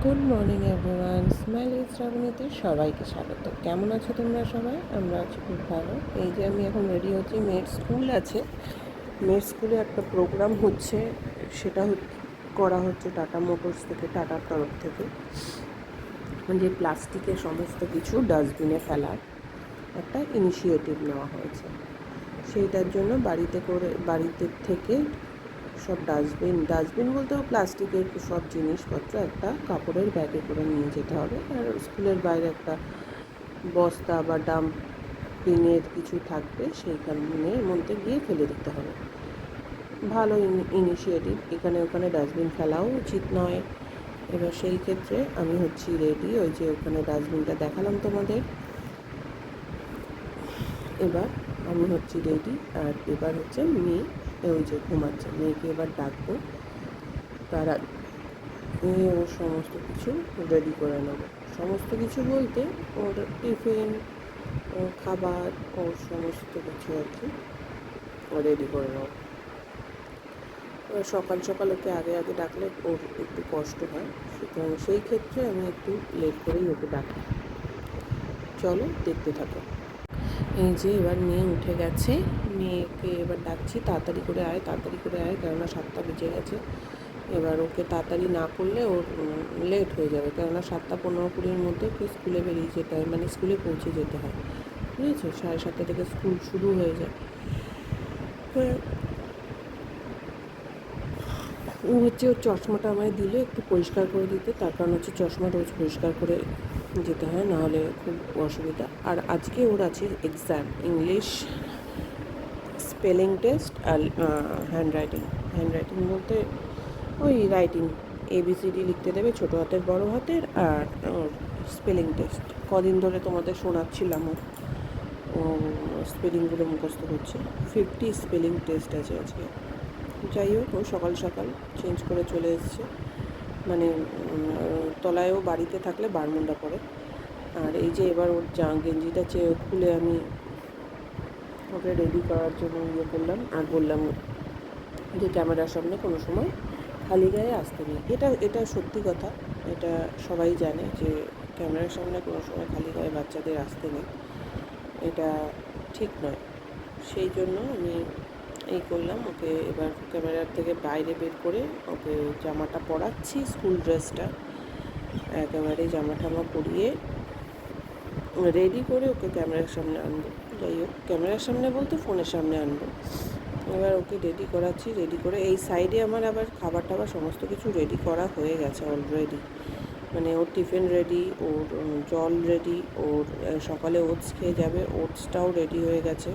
Good morning everyone, smile with শ্রাবণীতে সবাইকে স্বাগত। কেমন আছো তোমরা সবাই? আমরা আছি খুব ভালো। এই যে আমি এখন রেডি হচ্ছি, মেয়ের স্কুল আছে, মেয়ের স্কুলে একটা প্রোগ্রাম হচ্ছে, সেটা করা হচ্ছে টাটা মোটরস থেকে, টাটার তরফ থেকে, যে প্লাস্টিকের সমস্ত কিছু ডাস্টবিনে ফেলার একটা ইনিশিয়েটিভ নেওয়া হয়েছে। সেইটার জন্য বাড়িতে থেকে সব ডাস্টবিন বলতেও প্লাস্টিকের সব জিনিসপত্র একটা কাপড়ের ব্যাগে করে নিয়ে যেতে হবে, আর স্কুলের বাইরে একটা বস্তা বা ডাম্পিংয়ের কিছু থাকবে, সেইখানের মধ্যে গিয়ে ফেলে দিতে হবে। ভালো ইনিশিয়েটিভ। এখানে ওখানে ডাস্টবিন ফেলাও উচিত নয়। এবার সেই ক্ষেত্রে আমি হচ্ছি রেডি, ওই যে ওখানে ডাস্টবিনটা দেখালাম তোমাদের। এবার আমি হচ্ছি রেডি, আর এবার হচ্ছে মেয়ে ওই যে ঘুমাচ্ছে, মেয়েকে এবার ডাকবো, তারা ওর সমস্ত কিছু রেডি করে নেবো। সমস্ত কিছু বলতে ওর টিফিন, ওর খাবার, ওর সমস্ত কিছু আর কি রেডি করে নেবো। সকাল সকাল ওকে আগে আগে ডাকলে ওর একটু কষ্ট হয়, সুতরাং সেই ক্ষেত্রে আমি একটু লেট করেই ওকে ডাকি। চলো দেখতে থাকো। এই যে এবার মেয়ে উঠে গেছে, মেয়েকে এবার ডাকছি, তাড়াতাড়ি করে আয়, তাড়াতাড়ি করে আয়, কেননা 7টা বেজে গেছে। এবার ওকে তাড়াতাড়ি না করলে ওর লেট হয়ে যাবে, কেননা 7:15-20-এর মধ্যে ওকে স্কুলে বেরিয়ে যেতে হয়, মানে স্কুলে পৌঁছে যেতে হয়, বুঝেছো? 7:30 থেকে স্কুল শুরু হয়ে যায়। ও হচ্ছে ওর চশমাটা আমায় দিল একটু পরিষ্কার করে দিতে, তার কারণ হচ্ছে চশমা রোজ পরিষ্কার করে যেতে হয়, নাহলে খুব অসুবিধা। আর আজকে ওর আছে এক্সাম, ইংলিশ স্পেলিং টেস্ট আর হ্যান্ড রাইটিং বলতে ওই রাইটিং, ABCD লিখতে দেবে, ছোটো হাতের বড় হাতের, আর ওর স্পেলিং টেস্ট। কদিন ধরে তোমাদের শোনাচ্ছিলাম, ও স্পেলিংগুলো মুখস্থ করছে। 50 স্পেলিং টেস্ট আছে আজকে। যাই হোক, ও সকাল সকাল চেঞ্জ করে চলে এসছে, মানে তলায়ও বাড়িতে থাকলে বারমুন্ডা পড়ে। আর এই যে এবার ওর গেঞ্জিটা খুলে আমি ওকে রেডি করার জন্য করলাম, আর বললাম যে ক্যামেরার সামনে কোনো সময় খালি গায়ে আসতে নেই। এটা সত্যি কথা, এটা সবাই জানে যে ক্যামেরার সামনে কোনো সময় খালি গায়ে বাচ্চাদের আসতে নেই, এটা ঠিক নয়। সেই জন্য আমি এই করলাম, ওকে এবার ক্যামেরার থেকে বাইরে বের করে ওকে জামাটা পরাচ্ছি, স্কুল ড্রেসটা একেবারে জামা টামা পরিয়ে রেডি করে ওকে ক্যামেরার সামনে আনবো। যাই হোক, ক্যামেরার সামনে বলতে ফোনের সামনে আনবো। এবার ওকে রেডি করাচ্ছি, রেডি করে এই সাইডে আমার আবার খাবার টাবার সমস্ত কিছু রেডি করা হয়ে গেছে অলরেডি, মানে ওর টিফিন রেডি, ওর জল রেডি, ওর সকালে ওটস খেয়ে যাবে, ওটসটাও রেডি হয়ে গেছে,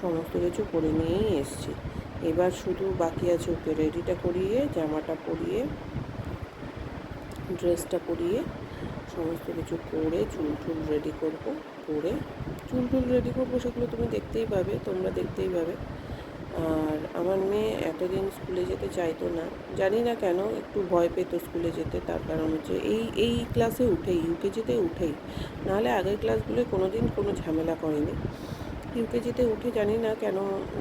সমস্ত কিছু করে নিয়েই এসছি। এবার শুধু বাকি আছে ওকে রেডিটা করিয়ে, জামাটা পরিয়ে, ড্রেসটা পরিয়ে, সমস্ত কিছু করে চুল রেডি করবো, করে চুল রেডি করবো, সেগুলো তোমরা দেখতেই পাবে। আর আমার মেয়ে এতদিন স্কুলে যেতে চাইতো না, জানি না কেন, একটু ভয় পেত স্কুলে যেতে, তার কারণ হচ্ছে এই ক্লাসে উঠেই, ইউকেজিতে উঠেই, নাহলে আগের ক্লাসগুলো কোনো দিন কোনো ঝামেলা করেনি। ইউকেজিতে উঠে জানি না কেন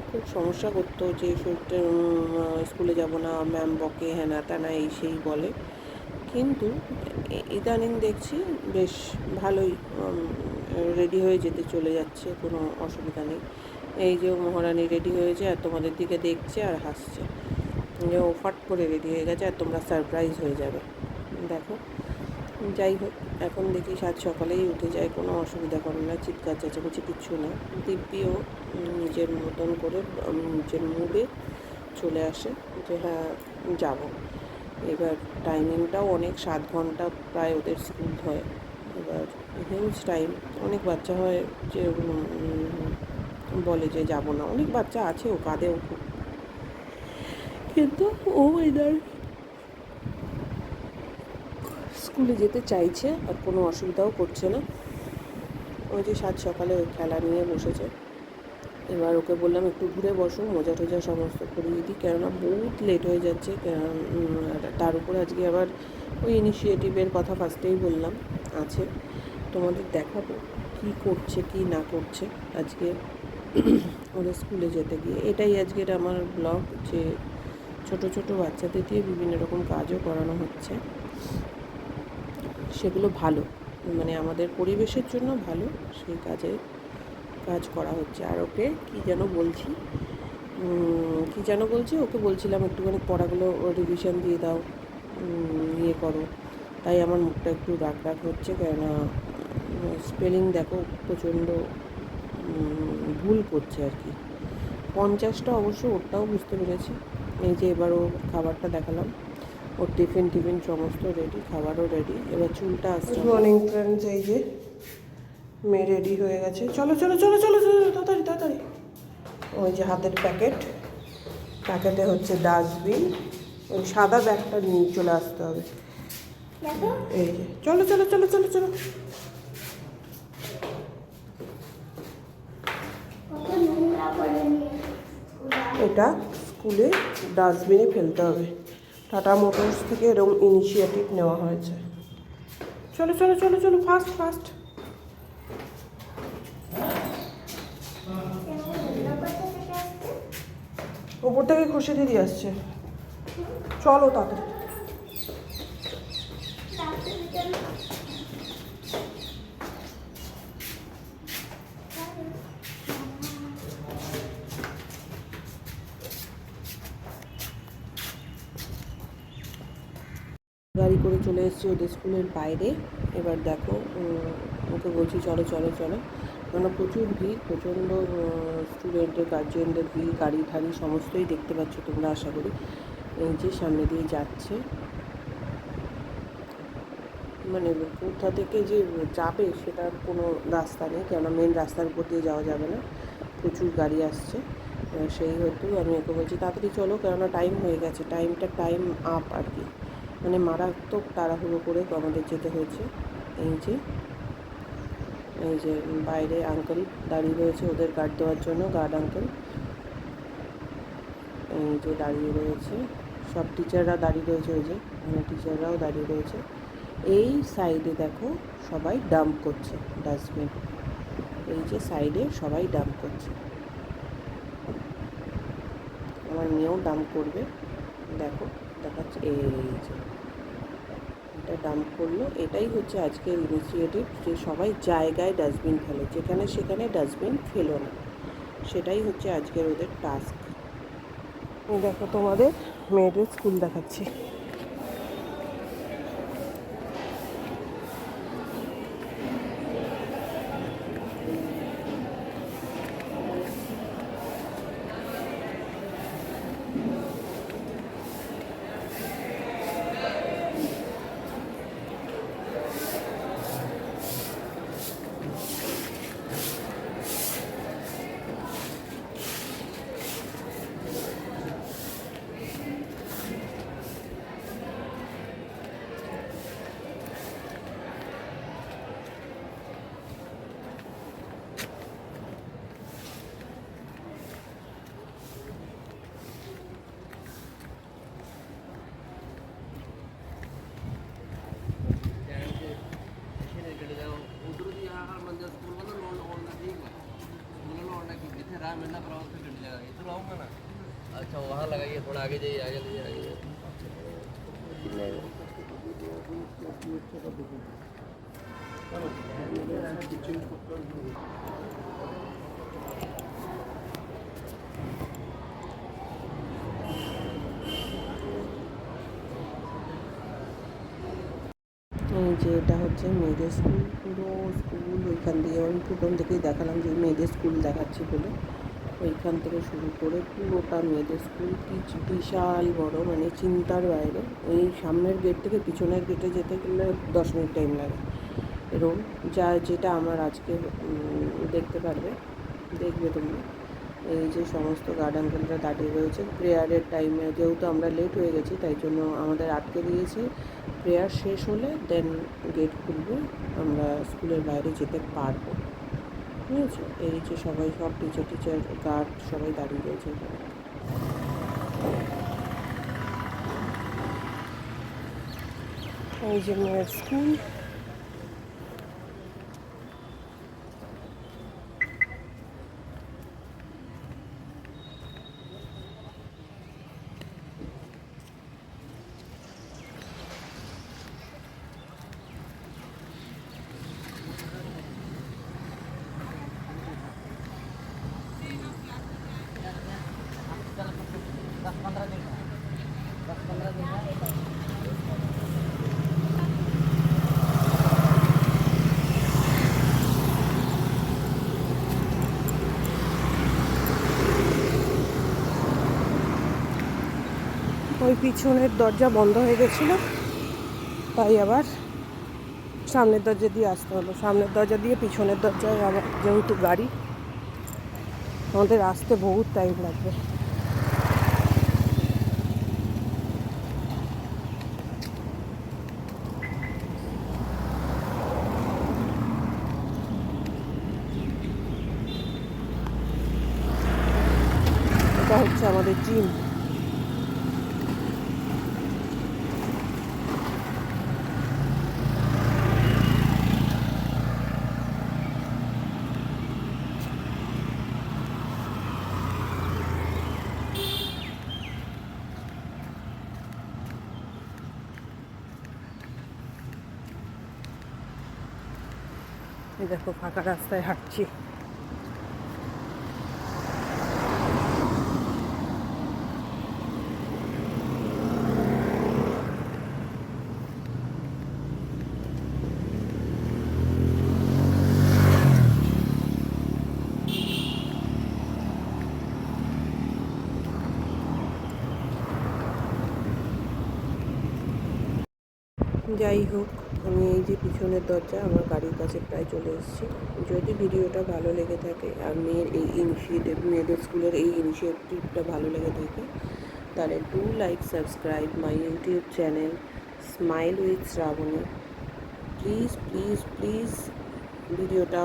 খুব সমস্যা করতো, যে স্কুলে যাব না, ম্যাম বকে, হ্যানা ত্যানা এই সেই বলে। কিন্তু ইদানিং দেখছি বেশ ভালোই রেডি হয়ে যেতে চলে যাচ্ছে, কোনো অসুবিধা নেই। এই যে মহারানী রেডি হয়েছে আর তোমাদের দিকে দেখছে আর হাসছে, যে ও ফট করে রেডি হয়ে গেছে, আর তোমরা সারপ্রাইজ হয়ে যাবে। দেখো, যাই হোক, এখন দেখি সাত সকালেই উঠে যায়, কোনো অসুবিধা করে না, চিৎকার চেঁচামেচি কিচ্ছু না। দিব্যিও নিজের মতন করে নিজের মুডে চলে আসে যে হ্যাঁ যাব। এবার টাইমিংটাও অনেক, 7 ঘন্টা প্রায় ওদের স্কুল হয়। এবার হিউজ টাইম, অনেক বাচ্চা হয় যে বলে যে যাব না, অনেক বাচ্চা আছে, ও কাঁদেও খুব, কিন্তু ও এদের স্কুলে যেতে চাইছে আর কোনো অসুবিধাও করছে না। ওই যে 7 সকালে ওই খেলা নিয়ে বসেছে। এবার ওকে বললাম একটু ঘুরে বসো, মোজা টোজা সমস্ত করিয়ে দিই, কেননা বহুত লেট হয়ে যাচ্ছে। তার উপরে আজকে আবার ওই ইনিশিয়েটিভের কথা ফার্স্টেই বললাম আছে, তোমাদের দেখাবো কি করছে কি না করছে আজকে ওদের স্কুলে যেতে গিয়ে। এটাই আজকের আমার ব্লগ, যে ছোট ছোট বাচ্চাদের দিয়ে বিভিন্ন রকম কাজও করানো হচ্ছে। সেগুলো ভালো, মানে আমাদের পরিবেশের জন্য ভালো, সেই কাজ করা হচ্ছে। আর ওকে কী যেন বলছি, ওকে বলছিলাম একটুখানি পড়াগুলো রিভিশন দিয়ে দাও, ইয়ে করো। তাই আমার মুখটা একটু রাগ হচ্ছে, কেননা স্পেলিং দেখো প্রচণ্ড ভুল করছে আর কি। 50টা অবশ্য ওরটাও বুঝতে পেরেছি। এই যে এবার ও খাবারটা দেখালাম, ওর টিফিন সমস্ত রেডি, খাবারও রেডি, এবার চুলটা আসছে। গুড মর্নিং ফ্রেন্ডস, এই যে মেয়ে রেডি হয়ে গেছে। চলো চলো চলো চলো চলো তাড়াতাড়ি তাড়াতাড়ি। ওই যে হাতের প্যাকেটে হচ্ছে ডাস্টবিন, ওই সাদা ব্যাগটা নিয়ে চলে আসতে হবে। এই যে চলো চলো চলো চলো চলো। এটা স্কুলে ডাস্টবিনে ফেলতে হবে। টাটা মোটরস থেকে এরকম ইনিশিয়েটিভ নেওয়া হয়েছে। চলো চলো চলো চলো, ফাস্ট ফাস্ট। ওপর থেকে খুশি দিদি আসছে, চলো তাড়াতাড়ি। গাড়ি করে চলে এসেছি ওদের স্কুলের বাইরে। এবার দেখো ওকে বলছি চলো চলো চলো, কেন প্রচুর ভিড়, প্রচণ্ড স্টুডেন্টের গার্জিয়ানদের ভিড়, গাড়ি ঠাড়ি সমস্তই দেখতে পাচ্ছ তোমরা আশা করি। এই যে সামনে দিয়ে যাচ্ছে, মানে কোথা থেকে যে যাবে সেটার কোনো রাস্তা নেই, কেননা মেন রাস্তার উপর দিয়ে যাওয়া যাবে না, প্রচুর গাড়ি আসছে। সেই হেতু আমি ওকে বলছি তাড়াতাড়ি চলো, কেননা টাইম হয়ে গেছে, টাইম আপ আর কি, মানে মারাত্মক তাড়াহুড়ো করে আমাদের যেতে হয়েছে। এই যে বাইরে আঙ্কেল দাঁড়িয়ে রয়েছে ওদের গার্ড দেওয়ার জন্য, গার্ড আঙ্কেল এই যে দাঁড়িয়ে রয়েছে, সব টিচাররা দাঁড়িয়ে রয়েছে, ওই যে টিচাররাও দাঁড়িয়ে রয়েছে। এই সাইডে দেখো সবাই ডাম্প করছে ডাস্টবিন, এই যে সাইডে সবাই ডাম্প করছে, আমার মেয়েও ডাম্প করবে, দেখো দেখাচ্ছে, এই যে এটা ডাম্প করলো। এটাই হচ্ছে আজকের ইনিশিয়েটিভ, যে সবাই জায়গায় ডাস্টবিন ফেলো, যেখানে সেখানে ডাস্টবিন ফেলো না, সেটাই হচ্ছে আজকের ওদের টাস্ক। দেখো তোমাদের মেয়েদের স্কুল দেখাচ্ছি। अच्छा वहाँ लगाइए, थोड़ा आगे जाइए, आगे जाइए। এই যে এটা হচ্ছে মেয়েদের স্কুল, পুরো স্কুল ওইখান দিয়ে, আমি প্রথম থেকেই দেখালাম যে মেয়েদের স্কুল দেখাচ্ছি বলে, ওইখান থেকে শুরু করে পুরোটা মেয়েদের স্কুল, বিশাল বড়, মানে চিন্তার বাইরে। এই সামনের গেট থেকে পিছনের গেটে যেতে গেলে 10 মিনিট টাইম লাগে এরকম, যেটা আমার আজকে দেখতে পারবে, দেখবে তোমরা। এই যে সমস্ত গার্ড আঙ্কেলরা দাঁড়িয়ে রয়েছে প্রেয়ারের টাইমে, যেহেতু আমরা লেট হয়ে গেছি তাই জন্য আমাদের আটকে দিয়েছে। প্রেয়ার শেষ হলে দেন গেট খুলবে, আমরা স্কুলের বাইরে যেতে পারবো, ঠিক আছে। এই যে সবাই, সব টিচার গার্ড সবাই দাঁড়িয়ে রয়েছে এখানে। এই যে মেয়ের স্কুল, ওই পিছনের দরজা বন্ধ হয়ে গেছিলো, তাই আবার সামনের দরজা দিয়ে আসতে হলো। সামনের দরজা দিয়ে পিছনের দরজায় আবার যেহেতু গাড়ি, আমাদের আসতে বহুত টাইম লাগবে। এটা হচ্ছে আমাদের জিম। এই দেখো ফাঁকা রাস্তায় হাঁটছি। যাই হোক, আমি এই যে পিছনের দরজা আমার গাড়ির কাছে প্রায় চলে এসেছি। যদি ভিডিওটা ভালো লেগে থাকে আর মেয়ের এই ইনিশিয়েটিভ, মেয়েদের স্কুলের এই ইনিশিয়েটিভটা ভালো লেগে থাকে, তাহলে do like subscribe my YouTube channel smile with Shrabani. Please please please ভিডিওটা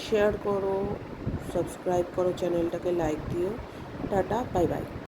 শেয়ার করো, সাবস্ক্রাইব করো, চ্যানেলটাকে লাইক দিও। Tata, bye by.